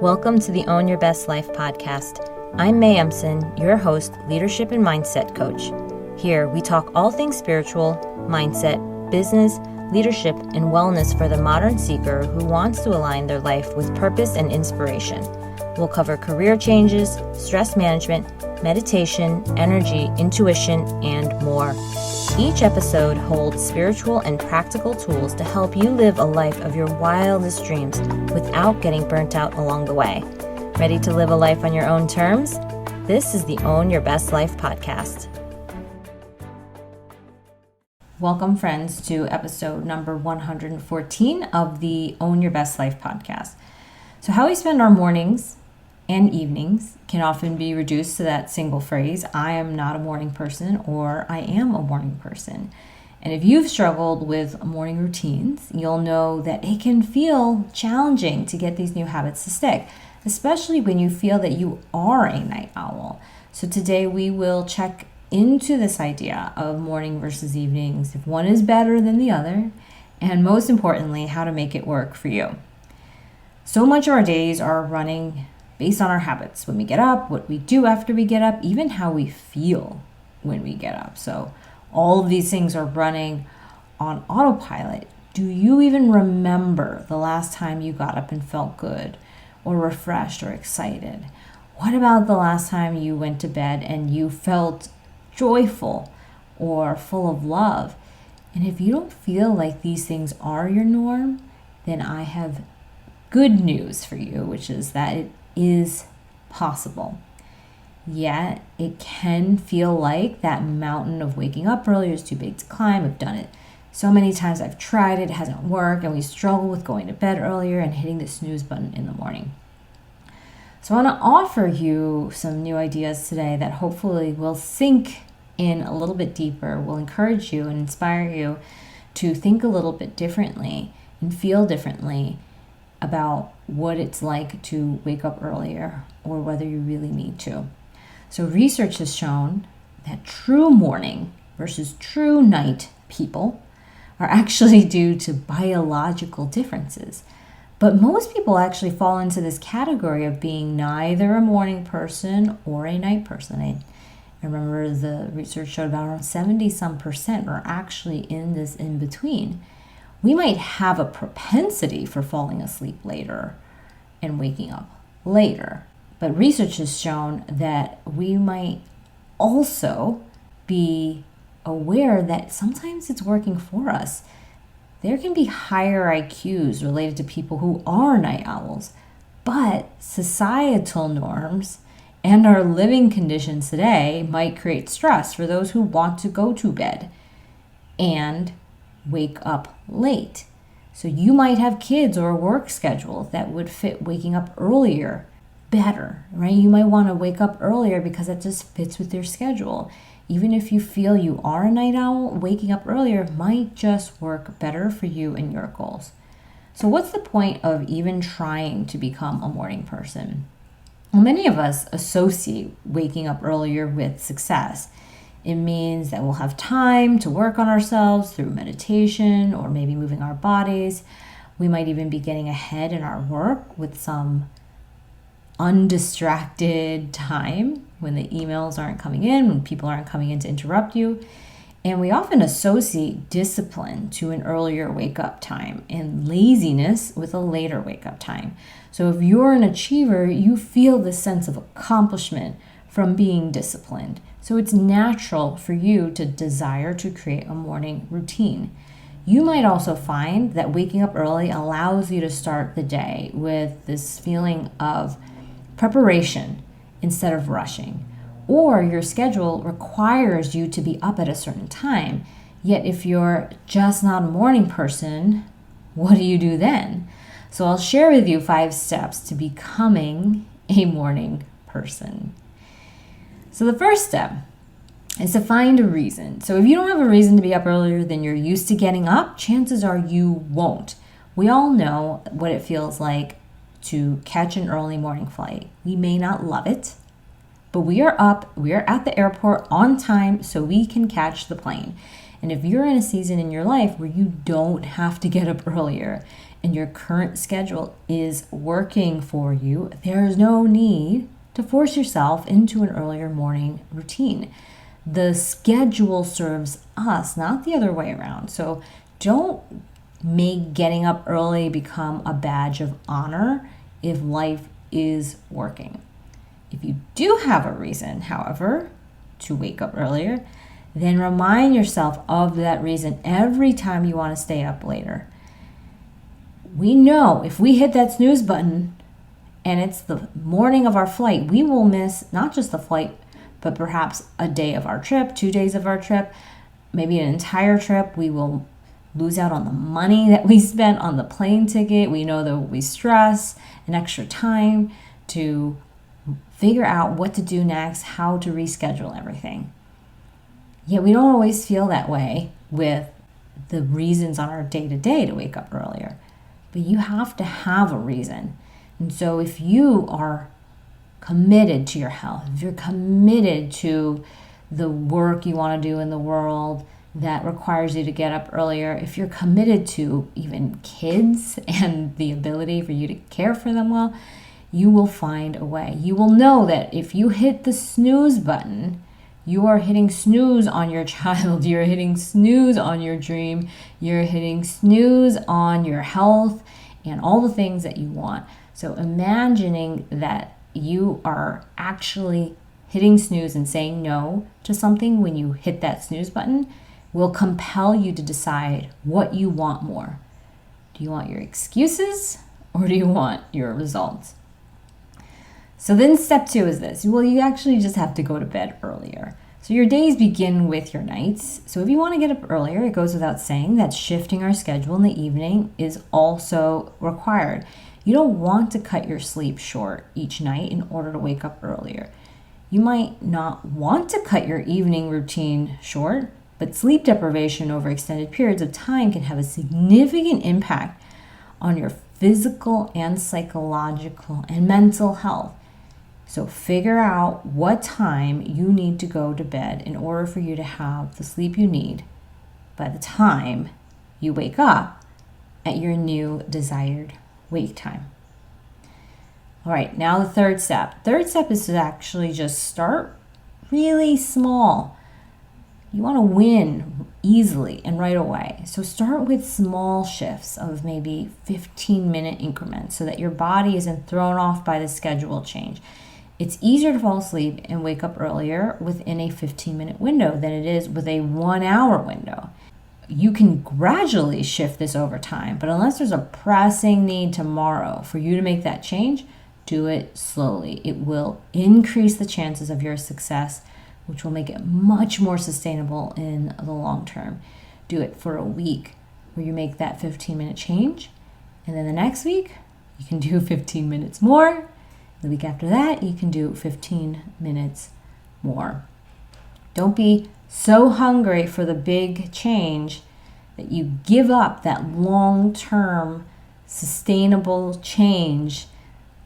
Welcome to the Own Your Best Life podcast. I'm May Emson, your host, leadership and mindset coach. Here, we talk all things spiritual, mindset, business, leadership, and wellness for the modern seeker who wants to align their life with purpose and inspiration. We'll cover career changes, stress management, meditation, energy, intuition, and more. Each episode holds spiritual and practical tools to help you live a life of your wildest dreams without getting burnt out along the way. Ready to live a life on your own terms? This is the Own Your Best Life podcast. Welcome, friends, to episode number 114 of the Own Your Best Life podcast. So how we spend our mornings and evenings can often be reduced to that single phrase, I am not a morning person, or I am a morning person. And if you've struggled with morning routines, you'll know that it can feel challenging to get these new habits to stick, especially when you feel that you are a night owl. So today we will check into this idea of morning versus evenings, if one is better than the other, and most importantly, how to make it work for you. So much of our days are running based on our habits, when we get up, what we do after we get up, even how we feel when we get up. So all of these things are running on autopilot. Do you even remember the last time you got up and felt good or refreshed or excited? What about the last time you went to bed and you felt joyful or full of love? And if you don't feel like these things are your norm, then I have good news for you, which is that it is possible. Yet it can feel like that mountain of waking up earlier is too big to climb. I've done it so many times. I've tried it hasn't worked, and we struggle with going to bed earlier and hitting the snooze button in the morning. So I want to offer you some new ideas today that hopefully will sink in a little bit deeper, will encourage you and inspire you to think a little bit differently and feel differently about what it's like to wake up earlier or whether you really need to. So research has shown that true morning versus true night people are actually due to biological differences. But most people actually fall into this category of being neither a morning person or a night person. I remember the research showed about around 70% are actually in this in between. We might have a propensity for falling asleep later and waking up later. But research has shown that we might also be aware that sometimes it's working for us. There can be higher IQs related to people who are night owls, but societal norms and our living conditions today might create stress for those who want to go to bed and wake up late. So you might have kids or a work schedule that would fit waking up earlier better, right? You might want to wake up earlier because it just fits with your schedule. Even if you feel you are a night owl, waking up earlier might just work better for you and your goals. So what's the point of even trying to become a morning person? Well, many of us associate waking up earlier with success. It means that we'll have time to work on ourselves through meditation or maybe moving our bodies. We might even be getting ahead in our work with some undistracted time when the emails aren't coming in, when people aren't coming in to interrupt you. And we often associate discipline to an earlier wake-up time and laziness with a later wake-up time. So if you're an achiever, you feel this sense of accomplishment from being disciplined. So it's natural for you to desire to create a morning routine. You might also find that waking up early allows you to start the day with this feeling of preparation instead of rushing. Or your schedule requires you to be up at a certain time. Yet if you're just not a morning person, what do you do then? So I'll share with you 5 steps to becoming a morning person. So the first step is to find a reason. So if you don't have a reason to be up earlier than you're used to getting up, chances are you won't. We all know what it feels like to catch an early morning flight. We may not love it, but we are up, we are at the airport on time so we can catch the plane. And if you're in a season in your life where you don't have to get up earlier and your current schedule is working for you, there's no need to force yourself into an earlier morning routine. The schedule serves us, not the other way around. So don't make getting up early become a badge of honor if life is working. If you do have a reason, however, to wake up earlier, then remind yourself of that reason every time you want to stay up later. We know if we hit that snooze button and it's the morning of our flight, we will miss not just the flight, but perhaps a day of our trip, 2 days of our trip, maybe an entire trip. We will lose out on the money that we spent on the plane ticket. We know there will be stress and extra time to figure out what to do next, how to reschedule everything. Yet we don't always feel that way with the reasons on our day-to-day to wake up earlier. But you have to have a reason. And so if you are committed to your health, if you're committed to the work you want to do in the world that requires you to get up earlier, if you're committed to even kids and the ability for you to care for them well, you will find a way. You will know that if you hit the snooze button, you are hitting snooze on your child, you're hitting snooze on your dream, you're hitting snooze on your health and all the things that you want. So imagining that you are actually hitting snooze and saying no to something when you hit that snooze button will compel you to decide what you want more. Do you want your excuses or do you want your results? So then step 2 is this. Well, you actually just have to go to bed earlier. So your days begin with your nights. So if you want to get up earlier, it goes without saying that shifting our schedule in the evening is also required. You don't want to cut your sleep short each night in order to wake up earlier. You might not want to cut your evening routine short, but sleep deprivation over extended periods of time can have a significant impact on your physical and psychological and mental health. So figure out what time you need to go to bed in order for you to have the sleep you need by the time you wake up at your new desired wake time. All right, now the third step. Third step is to actually just start really small. You want to win easily and right away. So start with small shifts of maybe 15-minute increments so that your body isn't thrown off by the schedule change. It's easier to fall asleep and wake up earlier within a 15-minute window than it is with a 1-hour window. You can gradually shift this over time, but unless there's a pressing need tomorrow for you to make that change, do it slowly. It will increase the chances of your success, which will make it much more sustainable in the long term. Do it for a week where you make that 15-minute change, and then the next week you can do 15 minutes more. The week after that, you can do 15 minutes more. Don't be so hungry for the big change that you give up that long-term sustainable change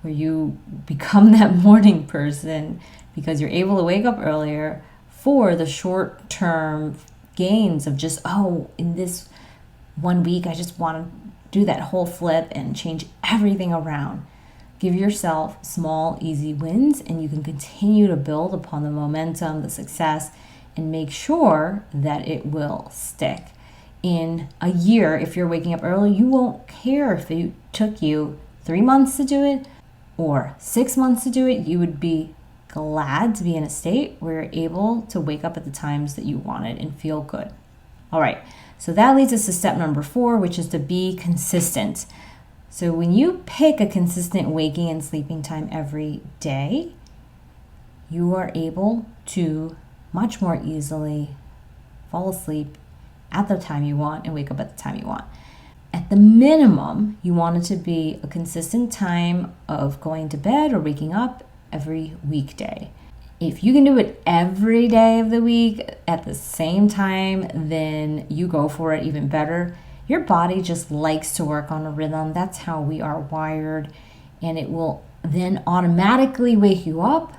where you become that morning person because you're able to wake up earlier for the short-term gains of just, in this 1 week, I just want to do that whole flip and change everything around. Give yourself small, easy wins, and you can continue to build upon the momentum, the success, and make sure that it will stick. In a year, if you're waking up early, you won't care if it took you 3 months to do it or 6 months to do it. You would be glad to be in a state where you're able to wake up at the times that you wanted and feel good. All right, so that leads us to step number 4, which is to be consistent. So when you pick a consistent waking and sleeping time every day, you are able to much more easily fall asleep at the time you want and wake up at the time you want. At the minimum, you want it to be a consistent time of going to bed or waking up every weekday. If you can do it every day of the week at the same time, then you go for it even better. Your body just likes to work on a rhythm. That's how we are wired. And it will then automatically wake you up.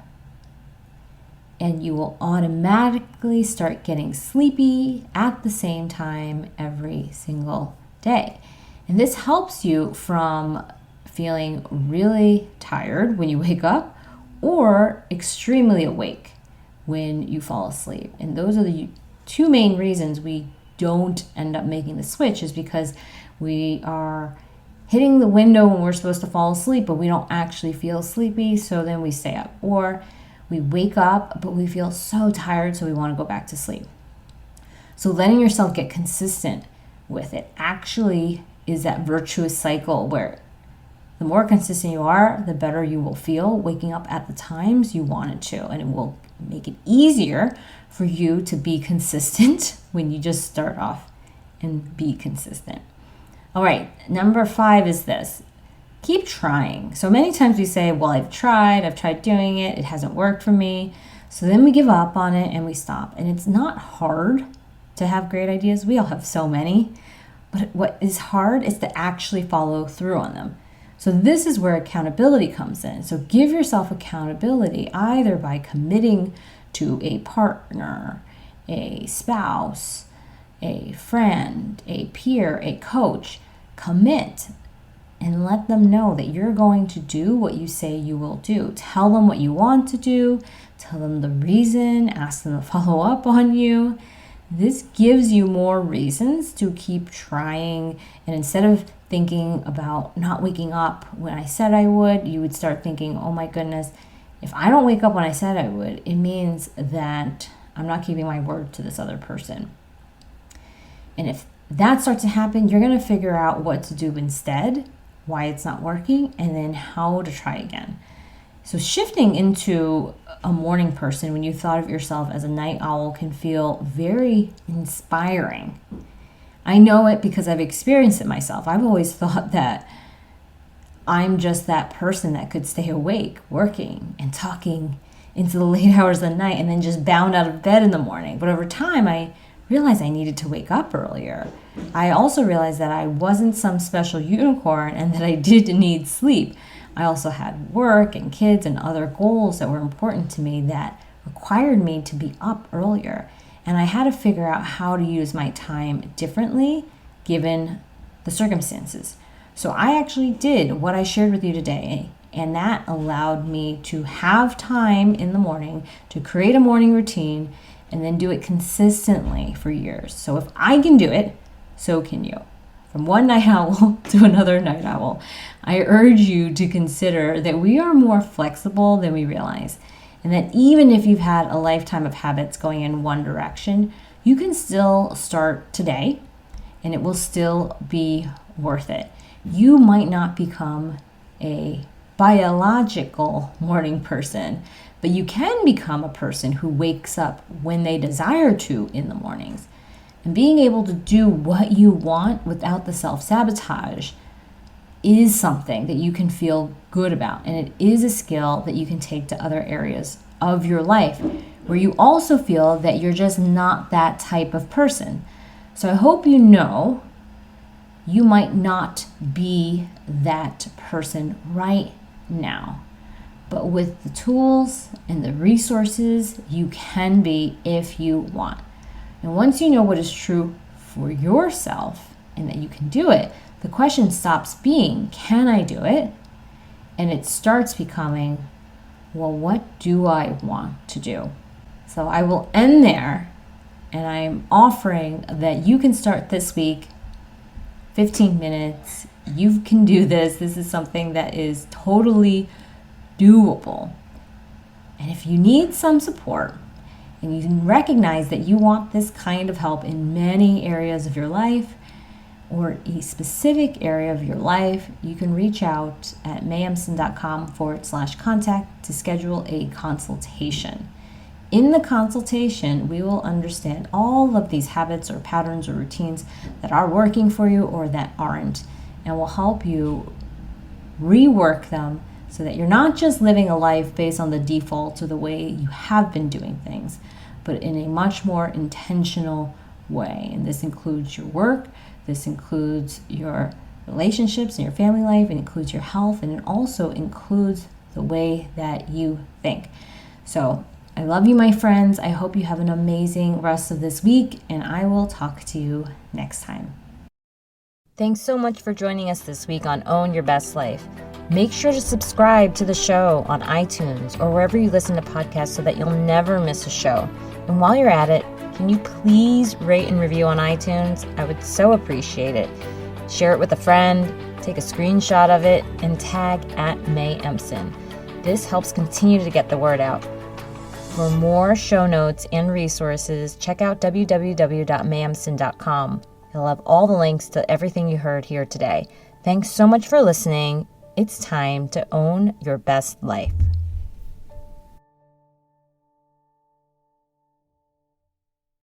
And you will automatically start getting sleepy at the same time every single day. And this helps you from feeling really tired when you wake up or extremely awake when you fall asleep. And those are the two main reasons we don't end up making the switch, is because we are hitting the window when we're supposed to fall asleep, but we don't actually feel sleepy, so then we stay up. Or we wake up, but we feel so tired, so we want to go back to sleep. So letting yourself get consistent with it actually is that virtuous cycle where the more consistent you are, the better you will feel waking up at the times you want it to. And it will make it easier for you to be consistent when you just start off and be consistent. All right, number 5 is this. Keep trying. So many times we say, well, I've tried doing it, it hasn't worked for me. So then we give up on it and we stop. And it's not hard to have great ideas. We all have so many. But what is hard is to actually follow through on them. So this is where accountability comes in. So give yourself accountability either by committing to a partner, a spouse, a friend, a peer, a coach. Commit and let them know that you're going to do what you say you will do. Tell them what you want to do. Tell them the reason. Ask them to follow up on you. This gives you more reasons to keep trying. And instead of thinking about not waking up when I said I would, you would start thinking, oh my goodness, if I don't wake up when I said I would, it means that I'm not keeping my word to this other person. And if that starts to happen, you're going to figure out what to do instead, why it's not working, and then how to try again. So shifting into a morning person when you thought of yourself as a night owl can feel very inspiring. I know it because I've experienced it myself. I've always thought that I'm just that person that could stay awake, working and talking into the late hours of the night and then just bound out of bed in the morning. But over time, I realized I needed to wake up earlier. I also realized that I wasn't some special unicorn and that I did need sleep. I also had work and kids and other goals that were important to me that required me to be up earlier. And I had to figure out how to use my time differently given the circumstances. So I actually did what I shared with you today, and that allowed me to have time in the morning to create a morning routine and then do it consistently for years. So if I can do it, so can you. From one night owl to another night owl, I urge you to consider that we are more flexible than we realize. And that even if you've had a lifetime of habits going in one direction, you can still start today and it will still be worth it. You might not become a biological morning person, but you can become a person who wakes up when they desire to in the mornings. And being able to do what you want without the self-sabotage is something that you can feel good about. And it is a skill that you can take to other areas of your life where you also feel that you're just not that type of person. So I hope you know you might not be that person right now. But with the tools and the resources, you can be if you want. And once you know what is true for yourself and that you can do it, the question stops being, can I do it? And it starts becoming, well, what do I want to do? So I will end there, and I'm offering that you can start this week, 15 minutes. You can do this. This is something that is totally doable. And if you need some support, and you can recognize that you want this kind of help in many areas of your life or a specific area of your life, you can reach out at mayemson.com/contact to schedule a consultation. In the consultation, we will understand all of these habits or patterns or routines that are working for you or that aren't, and will help you rework them so that you're not just living a life based on the default to the way you have been doing things, but in a much more intentional way. And this includes your work, this includes your relationships and your family life, it includes your health, and it also includes the way that you think. So I love you, my friends. I hope you have an amazing rest of this week, and I will talk to you next time. Thanks so much for joining us this week on Own Your Best Life. Make sure to subscribe to the show on iTunes or wherever you listen to podcasts so that you'll never miss a show. And while you're at it, can you please rate and review on iTunes? I would so appreciate it. Share it with a friend, take a screenshot of it, and tag @MayEmpson. This helps continue to get the word out. For more show notes and resources, check out www.mayempson.com. You'll have all the links to everything you heard here today. Thanks so much for listening. It's time to own your best life.